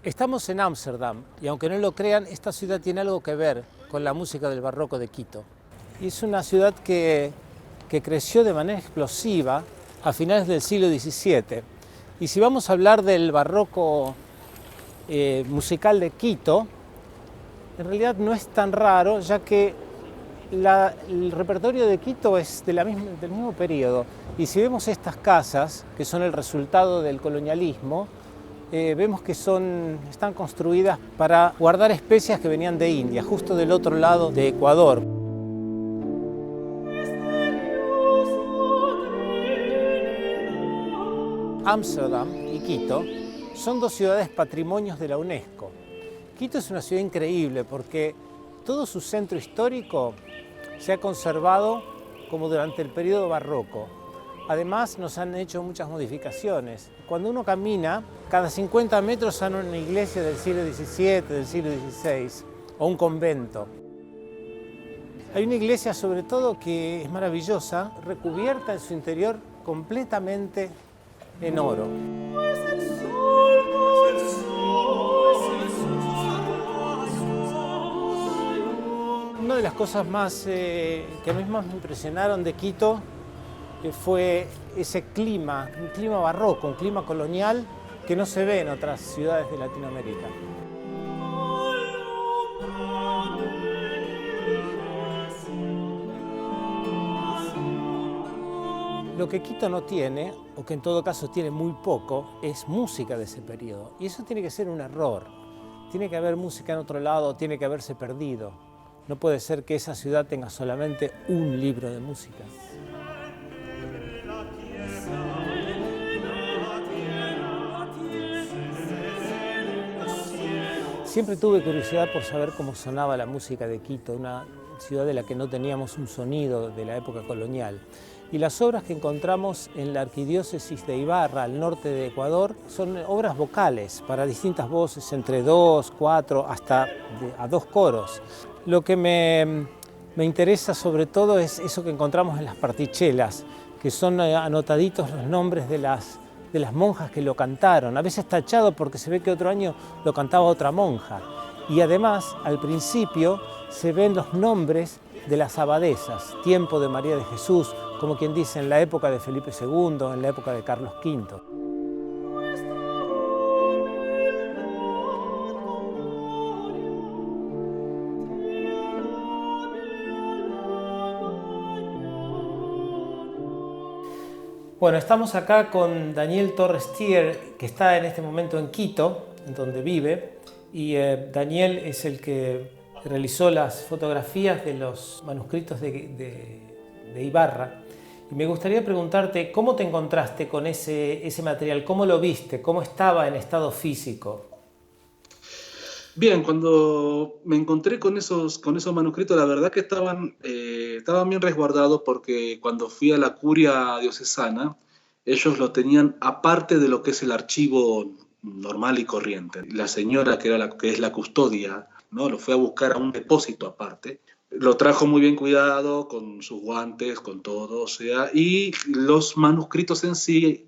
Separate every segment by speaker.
Speaker 1: Estamos en Ámsterdam y aunque no lo crean, esta ciudad tiene algo que ver con la música del barroco de Quito. Y es una ciudad que creció de manera explosiva a finales del siglo XVII. Y si vamos a hablar del barroco musical de Quito, en realidad no es tan raro, ya que el repertorio de Quito es del mismo periodo. Y si vemos estas casas, que son el resultado del colonialismo, vemos que están construidas para guardar especias que venían de India, justo del otro lado de Ecuador. Ámsterdam y Quito son dos ciudades patrimonios de la UNESCO. Quito es una ciudad increíble porque todo su centro histórico se ha conservado como durante el periodo barroco. Además, nos han hecho muchas modificaciones. Cuando uno camina, cada 50 metros hay una iglesia del siglo XVII, del siglo XVI, o un convento. Hay una iglesia, sobre todo, que es maravillosa, recubierta en su interior completamente en oro. Una de las cosas que a mí más me impresionaron de Quito fue ese clima, un clima barroco, un clima colonial que no se ve en otras ciudades de Latinoamérica. Lo que Quito no tiene, o que en todo caso tiene muy poco, es música de ese periodo. Y eso tiene que ser un error. Tiene que haber música en otro lado, tiene que haberse perdido. No puede ser que esa ciudad tenga solamente un libro de música. Siempre tuve curiosidad por saber cómo sonaba la música de Quito, una ciudad de la que no teníamos un sonido de la época colonial. Y las obras que encontramos en la arquidiócesis de Ibarra, al norte de Ecuador, son obras vocales para distintas voces, entre 2, 4, hasta a 2 coros. Lo que me interesa sobre todo es eso que encontramos en las partichelas, que son anotaditos los nombres de las monjas que lo cantaron, a veces tachado porque se ve que otro año lo cantaba otra monja. Y además, al principio, se ven los nombres de las abadesas, tiempo de María de Jesús, como quien dice, en la época de Felipe II, en la época de Carlos V. Bueno, estamos acá con Daniel Torres Thier, que está en este momento en Quito, en donde vive, y Daniel es el que realizó las fotografías de los manuscritos de Ibarra. Y me gustaría preguntarte, ¿cómo te encontraste con ese material? ¿Cómo lo viste? ¿Cómo estaba en estado físico?
Speaker 2: Bien, cuando me encontré con esos manuscritos, la verdad que estaban bien resguardados porque cuando fui a la curia diocesana, ellos lo tenían aparte de lo que es el archivo normal y corriente. La señora, que es la custodia, ¿no? Lo fue a buscar a un depósito aparte. Lo trajo muy bien cuidado, con sus guantes, con todo, o sea, y los manuscritos en sí,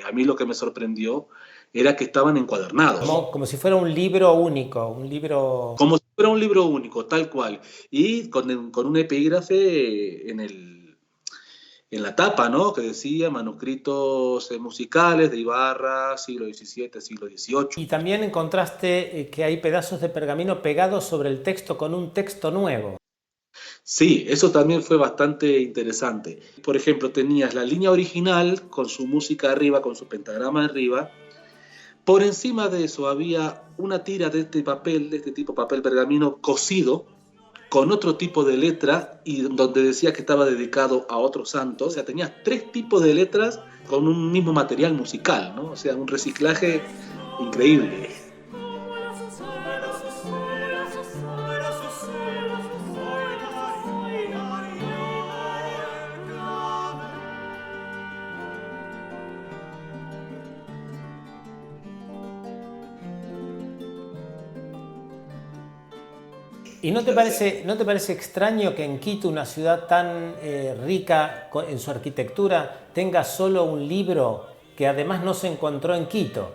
Speaker 2: a mí lo que me sorprendió era que estaban encuadernados.
Speaker 1: Como si fuera un libro único, un libro...
Speaker 2: Como si fuera un libro único, tal cual. Y con un epígrafe en la tapa, ¿no? Que decía manuscritos musicales de Ibarra, siglo XVII, siglo XVIII.
Speaker 1: Y también encontraste que hay pedazos de pergamino pegados sobre el texto con un texto nuevo.
Speaker 2: Sí, eso también fue bastante interesante. Por ejemplo, tenías la línea original con su música arriba, con su pentagrama arriba. Por encima de eso había una tira de este papel, de este tipo papel pergamino cosido, con otro tipo de letra y donde decía que estaba dedicado a otro santo. O sea, tenías 3 tipos de letras con un mismo material musical, ¿no? O sea, un reciclaje increíble.
Speaker 1: ¿Y no te parece extraño que en Quito, una ciudad tan rica en su arquitectura, tenga solo un libro que además no se encontró en Quito?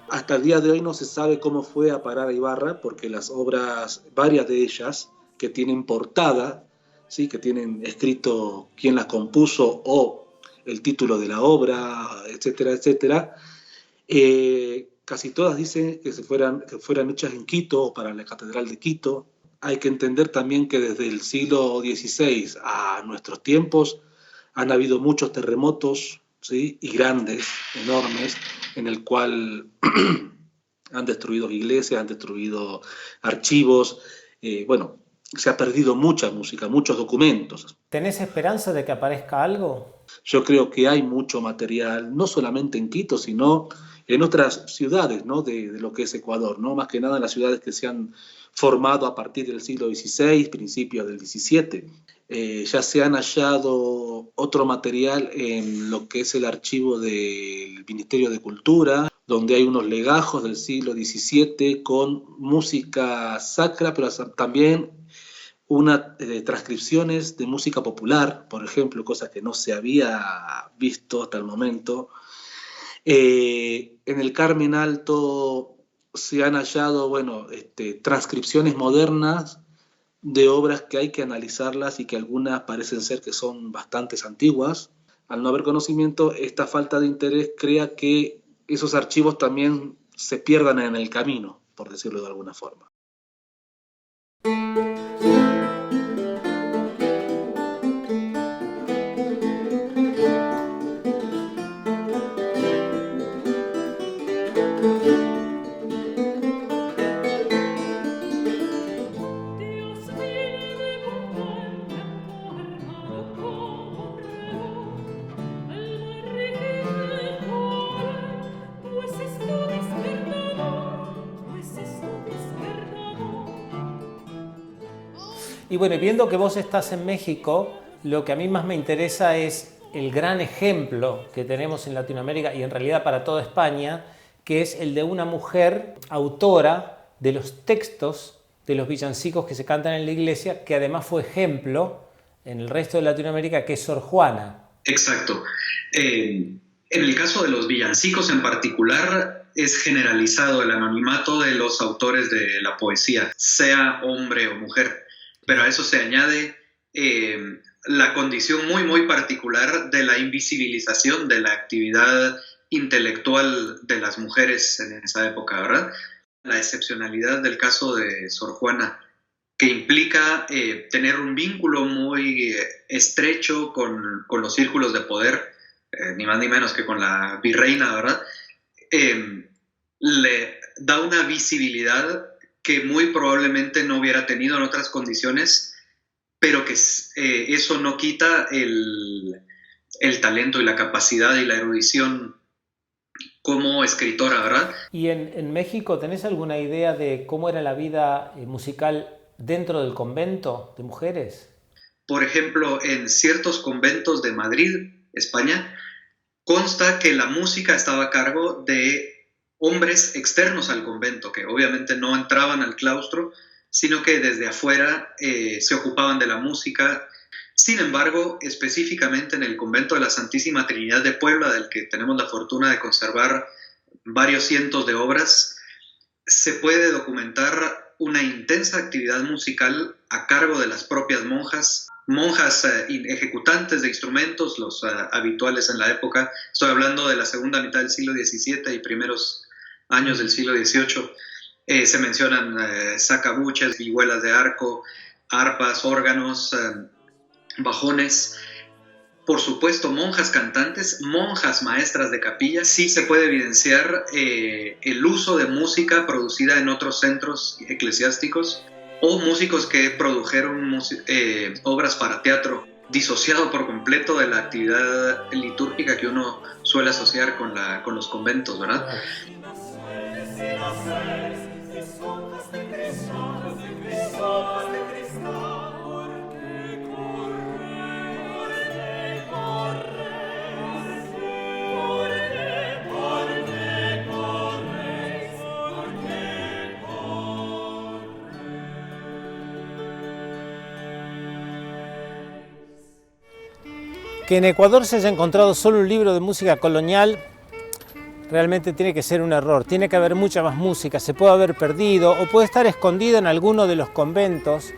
Speaker 2: Hasta el día de hoy no se sabe cómo fue a parar a Ibarra, porque las obras, varias de ellas, que tienen portada, ¿sí? Que tienen escrito quién las compuso o el título de la obra, etcétera, etcétera, casi todas dicen que fueran hechas en Quito o para la Catedral de Quito. Hay que entender también que desde el siglo XVI a nuestros tiempos han habido muchos terremotos, ¿sí? Y grandes, enormes, en el cual han destruido iglesias, han destruido archivos, bueno, se ha perdido mucha música, muchos documentos.
Speaker 1: ¿Tenés esperanza de que aparezca algo?
Speaker 2: Yo creo que hay mucho material, no solamente en Quito, sino en otras ciudades, ¿no? De lo que es Ecuador, ¿no? Más que nada en las ciudades que se han formado a partir del siglo XVI, principios del XVII. Ya se han hallado otro material en lo que es el archivo del Ministerio de Cultura, donde hay unos legajos del siglo XVII con música sacra, pero también transcripciones de música popular, por ejemplo, cosa que no se había visto hasta el momento. En el Carmen Alto se han hallado, bueno, transcripciones modernas de obras que hay que analizarlas y que algunas parecen ser que son bastante antiguas. Al no haber conocimiento, esta falta de interés crea que esos archivos también se pierdan en el camino, por decirlo de alguna forma.
Speaker 1: Y bueno, viendo que vos estás en México, lo que a mí más me interesa es el gran ejemplo que tenemos en Latinoamérica y en realidad para toda España, que es el de una mujer autora de los textos de los villancicos que se cantan en la iglesia, que además fue ejemplo en el resto de Latinoamérica, que es Sor Juana.
Speaker 3: Exacto. En el caso de los villancicos en particular, es generalizado el anonimato de los autores de la poesía, sea hombre o mujer. Pero a eso se añade la condición muy, muy particular de la invisibilización de la actividad intelectual de las mujeres en esa época, ¿verdad? La excepcionalidad del caso de Sor Juana, que implica tener un vínculo muy estrecho con los círculos de poder, ni más ni menos que con la virreina, ¿verdad? Le da una visibilidad que muy probablemente no hubiera tenido en otras condiciones, pero que eso no quita el talento y la capacidad y la erudición como escritora, ¿verdad?
Speaker 1: ¿Y en México tenés alguna idea de cómo era la vida musical dentro del convento de mujeres?
Speaker 3: Por ejemplo, en ciertos conventos de Madrid, España, consta que la música estaba a cargo de hombres externos al convento, que obviamente no entraban al claustro, sino que desde afuera se ocupaban de la música. Sin embargo, específicamente en el convento de la Santísima Trinidad de Puebla, del que tenemos la fortuna de conservar varios cientos de obras, se puede documentar una intensa actividad musical a cargo de las propias monjas ejecutantes de instrumentos, los habituales en la época. Estoy hablando de la segunda mitad del siglo XVII y primeros años del siglo XVIII. Se mencionan sacabuches, vihuelas de arco, arpas, órganos, bajones. Por supuesto, monjas cantantes, monjas maestras de capilla. Sí se puede evidenciar el uso de música producida en otros centros eclesiásticos o músicos que produjeron obras para teatro, disociado por completo de la actividad litúrgica que uno suele asociar con los conventos, ¿verdad?
Speaker 1: Que en Ecuador se haya encontrado solo un libro de música colonial realmente tiene que ser un error. Tiene que haber mucha más música, se puede haber perdido o puede estar escondido en alguno de los conventos,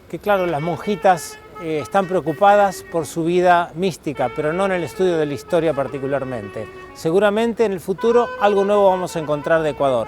Speaker 1: que claro, las monjitas están preocupadas por su vida mística, pero no en el estudio de la historia particularmente. Seguramente en el futuro algo nuevo vamos a encontrar de Ecuador.